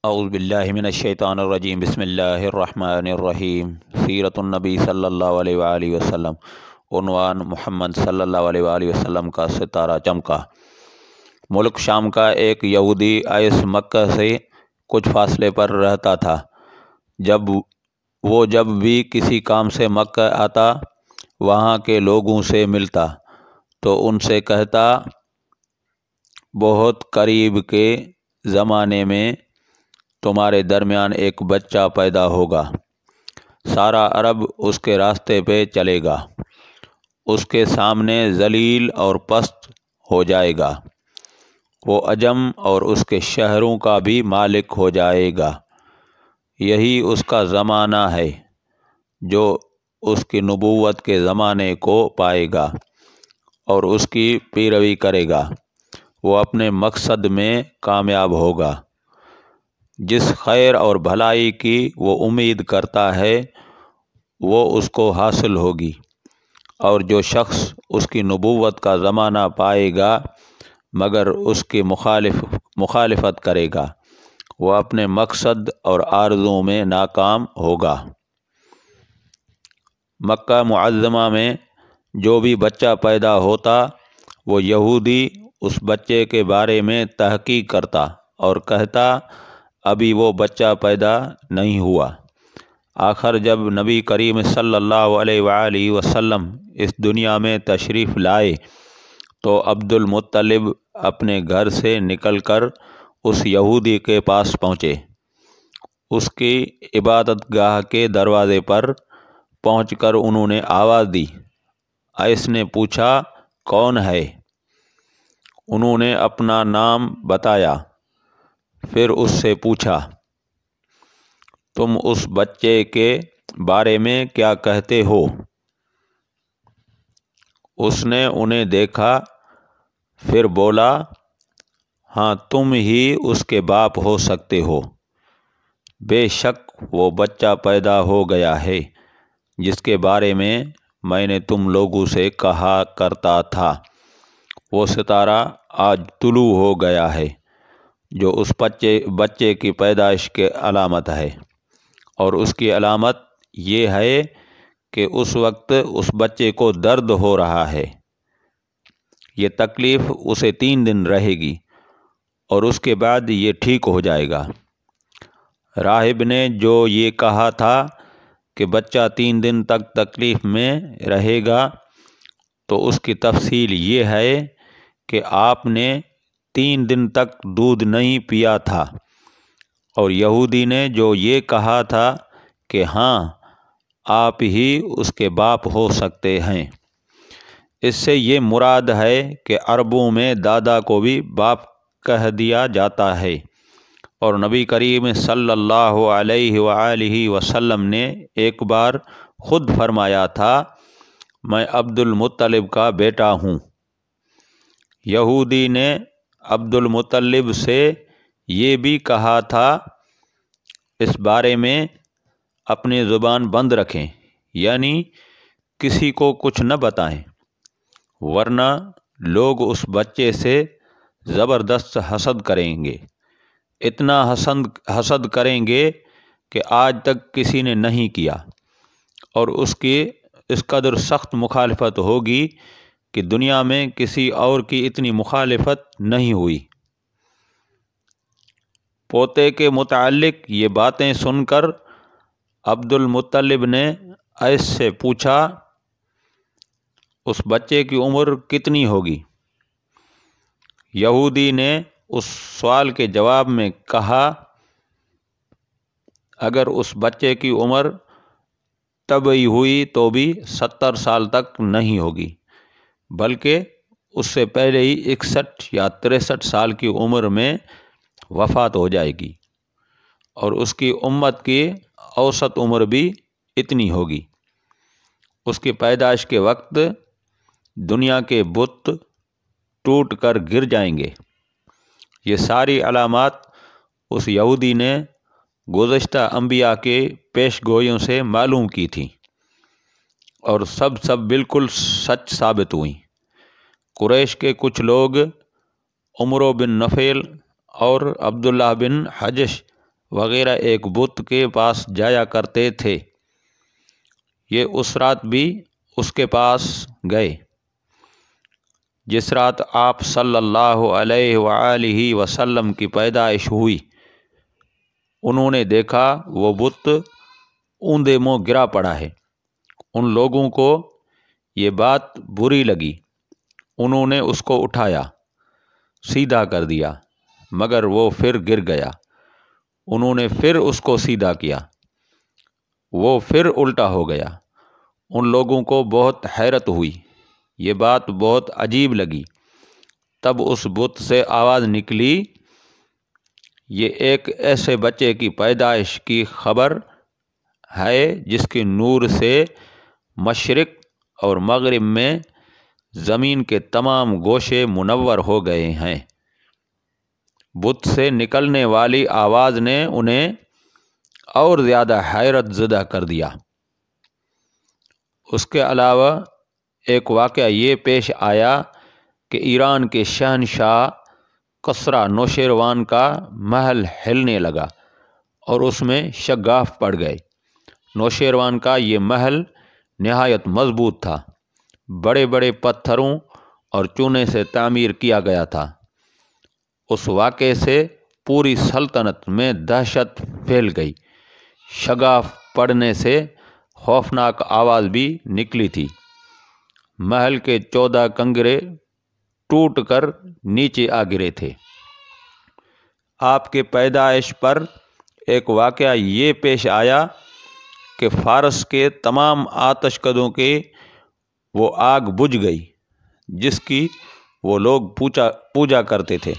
اعوذ باللہ من الشیطان الرجیم بسم اللہ الرحمن الرحیم سیرت النبی صلی اللہ علیہ وآلہ وسلم عنوان محمد صلی اللہ علیہ وآلہ وسلم کا ستارہ چمکا۔ ملک شام کا ایک یہودی ایس مکہ سے کچھ فاصلے پر رہتا تھا۔ جب بھی کسی کام سے مکہ آتا وہاں کے لوگوں سے ملتا تو ان سے کہتا بہت قریب کے زمانے میں تمہارے درمیان ایک بچہ پیدا ہوگا، سارا عرب اس کے راستے پہ چلے گا، اس کے سامنے ذلیل اور پست ہو جائے گا، وہ عجم اور اس کے شہروں کا بھی مالک ہو جائے گا۔ یہی اس کا زمانہ ہے جو اس کی نبوت کے زمانے کو پائے گا اور اس کی پیروی کرے گا، وہ اپنے مقصد میں کامیاب ہوگا۔ جس خیر اور بھلائی کی وہ امید کرتا ہے وہ اس کو حاصل ہوگی، اور جو شخص اس کی نبوت کا زمانہ پائے گا مگر اس کی مخالفت کرے گا وہ اپنے مقصد اور آرزو میں ناکام ہوگا۔ مکہ معظمہ میں جو بھی بچہ پیدا ہوتا وہ یہودی اس بچے کے بارے میں تحقیق کرتا اور کہتا ابھی وہ بچہ پیدا نہیں ہوا۔ آخر جب نبی کریم صلی اللہ علیہ وآلہ وسلم اس دنیا میں تشریف لائے تو عبد المطلب اپنے گھر سے نکل کر اس یہودی کے پاس پہنچے۔ اس کی عبادت گاہ کے دروازے پر پہنچ کر انہوں نے آواز دی۔ ایس نے پوچھا کون ہے؟ انہوں نے اپنا نام بتایا۔ پھر اس سے پوچھا تم اس بچے کے بارے میں کیا کہتے ہو؟ اس نے انہیں دیکھا، پھر بولا ہاں تم ہی اس کے باپ ہو سکتے ہو۔ بے شک وہ بچہ پیدا ہو گیا ہے جس کے بارے میں نے تم لوگوں سے کہا کرتا تھا، وہ ستارہ آج طلوع ہو گیا ہے جو اس بچے کی پیدائش کی علامت ہے، اور اس کی علامت یہ ہے کہ اس وقت اس بچے کو درد ہو رہا ہے۔ یہ تکلیف اسے 3 دن رہے گی اور اس کے بعد یہ ٹھیک ہو جائے گا۔ راہب نے جو یہ کہا تھا کہ بچہ 3 دن تک تکلیف میں رہے گا تو اس کی تفصیل یہ ہے کہ آپ نے 3 دن تک دودھ نہیں پیا تھا، اور یہودی نے جو یہ کہا تھا کہ ہاں آپ ہی اس کے باپ ہو سکتے ہیں، اس سے یہ مراد ہے کہ عربوں میں دادا کو بھی باپ کہہ دیا جاتا ہے، اور نبی کریم صلی اللہ علیہ وآلہ وسلم نے ایک بار خود فرمایا تھا میں عبد المطلب کا بیٹا ہوں۔ یہودی نے عبد المطلب سے یہ بھی کہا تھا اس بارے میں اپنی زبان بند رکھیں، یعنی کسی کو کچھ نہ بتائیں، ورنہ لوگ اس بچے سے زبردست حسد کریں گے، اتنا حسد کریں گے کہ آج تک کسی نے نہیں کیا، اور اس کی اس قدر سخت مخالفت ہوگی کہ دنیا میں کسی اور کی اتنی مخالفت نہیں ہوئی۔ پوتے کے متعلق یہ باتیں سن کر عبد المطلب نے ایس سے پوچھا اس بچے کی عمر کتنی ہوگی؟ یہودی نے اس سوال کے جواب میں کہا اگر اس بچے کی عمر طبی ہوئی تو بھی 70 سال تک نہیں ہوگی، بلکہ اس سے پہلے ہی 61 یا 63 سال کی عمر میں وفات ہو جائے گی، اور اس کی امت کی اوسط عمر بھی اتنی ہوگی۔ اس کی پیدائش کے وقت دنیا کے بت ٹوٹ کر گر جائیں گے۔ یہ ساری علامات اس یہودی نے گزشتہ انبیاء کے پیش گوئیوں سے معلوم کی تھیں، اور سب بالکل سچ ثابت ہوئیں۔ قریش کے کچھ لوگ عمرو بن نفیل اور عبداللہ بن حجش وغیرہ ایک بت کے پاس جایا کرتے تھے۔ یہ اس رات بھی اس کے پاس گئے جس رات آپ صلی اللہ علیہ وآلہ وسلم کی پیدائش ہوئی۔ انہوں نے دیکھا وہ بت اوندے منہ گرا پڑا ہے۔ ان لوگوں کو یہ بات بری لگی، انہوں نے اس کو اٹھایا، سیدھا کر دیا، مگر وہ پھر گر گیا۔ انہوں نے پھر اس کو سیدھا کیا، وہ پھر الٹا ہو گیا۔ ان لوگوں کو بہت حیرت ہوئی، یہ بات بہت عجیب لگی۔ تب اس بت سے آواز نکلی، یہ ایک ایسے بچے کی پیدائش کی خبر ہے جس کے نور سے مشرق اور مغرب میں زمین کے تمام گوشے منور ہو گئے ہیں۔ بت سے نکلنے والی آواز نے انہیں اور زیادہ حیرت زدہ کر دیا۔ اس کے علاوہ ایک واقعہ یہ پیش آیا کہ ایران کے شہنشاہ کسریٰ نوشیروان کا محل ہلنے لگا اور اس میں شگاف پڑ گئے۔ نوشیروان کا یہ محل نہایت مضبوط تھا، بڑے بڑے پتھروں اور چونے سے تعمیر کیا گیا تھا۔ اس واقعے سے پوری سلطنت میں دہشت پھیل گئی۔ شگاف پڑنے سے خوفناک آواز بھی نکلی تھی۔ محل کے 14 کنگرے ٹوٹ کر نیچے آ گرے تھے۔ آپ کے پیدائش پر ایک واقعہ یہ پیش آیا کہ فارس کے تمام آتش کدوں کے وہ آگ بجھ گئی جس کی وہ لوگ پوجا کرتے تھے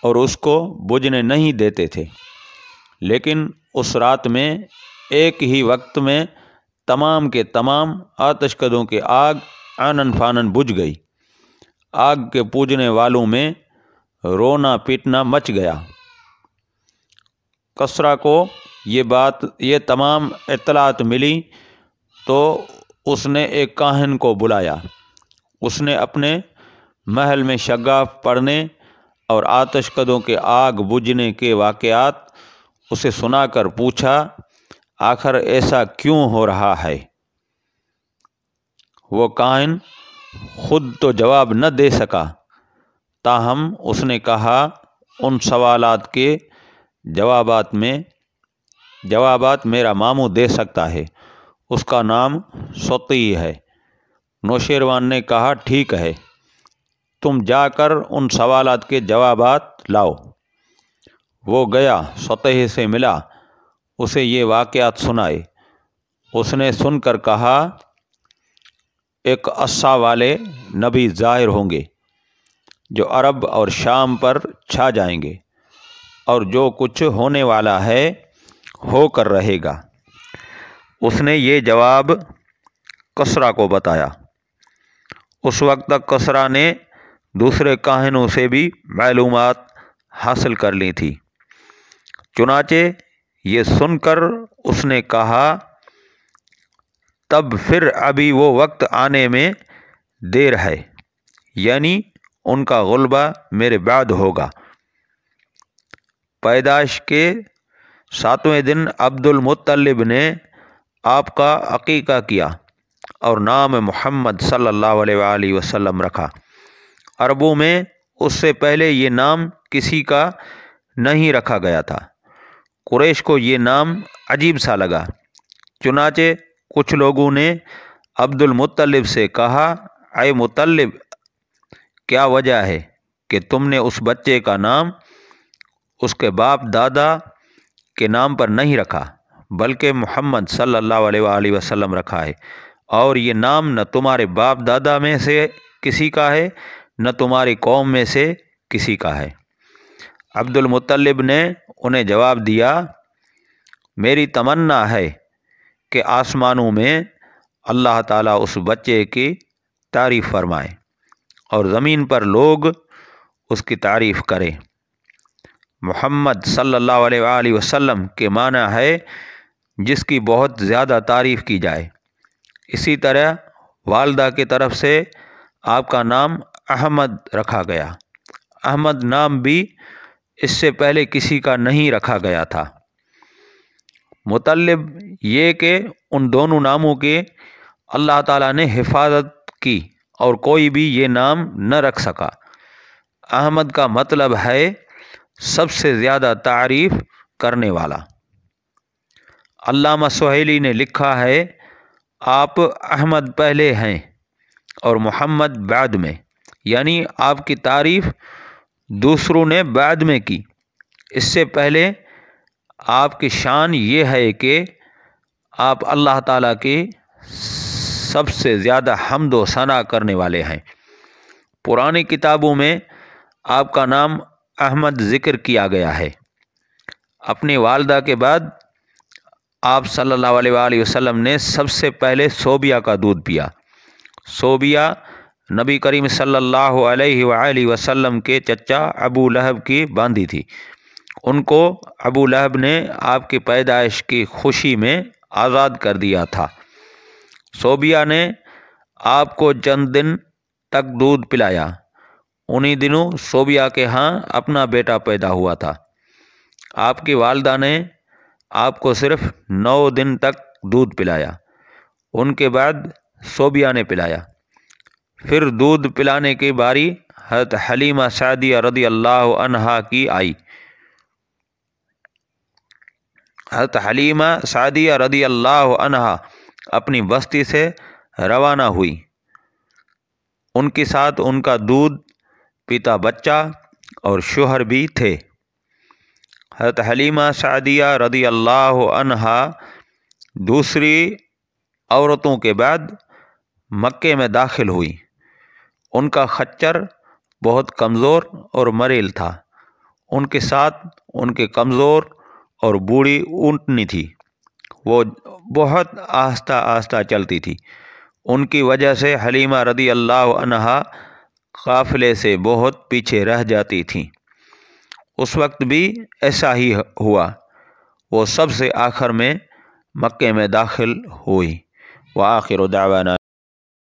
اور اس کو بجھنے نہیں دیتے تھے، لیکن اس رات میں ایک ہی وقت میں تمام کے تمام آتش کدوں کی آگ آنن فانن بجھ گئی۔ آگ کے پوجنے والوں میں رونا پیٹنا مچ گیا۔ کسریٰ کو یہ تمام اطلاعات ملی تو اس نے ایک کاہن کو بلایا۔ اس نے اپنے محل میں شگاف پڑنے اور آتش کدوں کے آگ بجھنے کے واقعات اسے سنا کر پوچھا، آخر ایسا کیوں ہو رہا ہے؟ وہ کاہن خود تو جواب نہ دے سکا، تاہم اس نے کہا، ان سوالات کے جوابات میرا ماموں دے سکتا ہے، اس کا نام سطیع ہے۔ نوشیروان نے کہا، ٹھیک ہے، تم جا کر ان سوالات کے جوابات لاؤ۔ وہ گیا، سطیع سے ملا، اسے یہ واقعات سنائے۔ اس نے سن کر کہا، ایک عصا والے نبی ظاہر ہوں گے جو عرب اور شام پر چھا جائیں گے، اور جو کچھ ہونے والا ہے ہو کر رہے گا۔ اس نے یہ جواب کسریٰ کو بتایا۔ اس وقت تک کسریٰ نے دوسرے کاہنوں سے بھی معلومات حاصل کر لی تھی۔ چنانچہ یہ سن کر اس نے کہا، تب پھر ابھی وہ وقت آنے میں دیر ہے، یعنی ان کا غلبہ میرے بعد ہوگا۔ پیدائش کے 7ویں دن عبد المطلب نے آپ کا عقیقہ کیا اور نام محمد صلی اللہ علیہ وآلہ وسلم رکھا۔ عربوں میں اس سے پہلے یہ نام کسی کا نہیں رکھا گیا تھا۔ قریش کو یہ نام عجیب سا لگا، چنانچہ کچھ لوگوں نے عبد المطلب سے کہا، اے مطلب، کیا وجہ ہے کہ تم نے اس بچے کا نام اس کے باپ دادا کے نام پر نہیں رکھا بلکہ محمد صلی اللہ علیہ وآلہ وسلم رکھا ہے، اور یہ نام نہ تمہارے باپ دادا میں سے کسی کا ہے نہ تمہاری قوم میں سے کسی کا ہے؟ عبد المطلب نے انہیں جواب دیا، میری تمنا ہے کہ آسمانوں میں اللہ تعالیٰ اس بچے کی تعریف فرمائے اور زمین پر لوگ اس کی تعریف کریں۔ محمد صلی اللہ علیہ وآلہ وسلم کے معنی ہے جس کی بہت زیادہ تعریف کی جائے۔ اسی طرح والدہ کی طرف سے آپ کا نام احمد رکھا گیا۔ احمد نام بھی اس سے پہلے کسی کا نہیں رکھا گیا تھا۔ مطلب یہ کہ ان دونوں ناموں کے اللہ تعالیٰ نے حفاظت کی اور کوئی بھی یہ نام نہ رکھ سکا۔ احمد کا مطلب ہے سب سے زیادہ تعریف کرنے والا۔ علامہ سہیلی نے لکھا ہے آپ احمد پہلے ہیں اور محمد بعد میں، یعنی آپ کی تعریف دوسروں نے بعد میں کی۔ اس سے پہلے آپ کی شان یہ ہے کہ آپ اللہ تعالیٰ کی سب سے زیادہ حمد و ثنا کرنے والے ہیں۔ پرانی کتابوں میں آپ کا نام احمد ذکر کیا گیا ہے۔ اپنی والدہ کے بعد آپ صلی اللہ علیہ وآلہ وسلم نے سب سے پہلے صوبیہ کا دودھ پیا۔ صوبیہ نبی کریم صلی اللہ علیہ وآلہ وسلم کے چچا ابو لہب کی باندھی تھی۔ ان کو ابو لہب نے آپ کی پیدائش کی خوشی میں آزاد کر دیا تھا۔ صوبیہ نے آپ کو چند دن تک دودھ پلایا۔ انہی دنوں صوبیہ کے ہاں اپنا بیٹا پیدا ہوا تھا۔ آپ کی والدہ نے آپ کو صرف 9 دن تک دودھ پلایا۔ ان کے بعد صوبیہ نے پلایا۔ پھر دودھ پلانے کی باری حضرت حلیمہ سعدیہ رضی اللہ عنہا کی آئی۔ حضرت حلیمہ سعدیہ رضی اللہ عنہا اپنی بستی سے روانہ ہوئی۔ ان کے ساتھ ان کا دودھ پیتا بچہ اور شوہر بھی تھے۔ حضرت حلیمہ سعدیہ رضی اللہ عنہا دوسری عورتوں کے بعد مکے میں داخل ہوئی۔ ان کا خچر بہت کمزور اور مریل تھا۔ ان کے ساتھ ان کے کمزور اور بوڑھی اونٹنی تھی۔ وہ بہت آہستہ آہستہ چلتی تھی۔ ان کی وجہ سے حلیمہ رضی اللہ عنہا قافلے سے بہت پیچھے رہ جاتی تھیں۔ اس وقت بھی ایسا ہی ہوا۔ وہ سب سے آخر میں مکے میں داخل ہوئی۔ وآخر دعوانا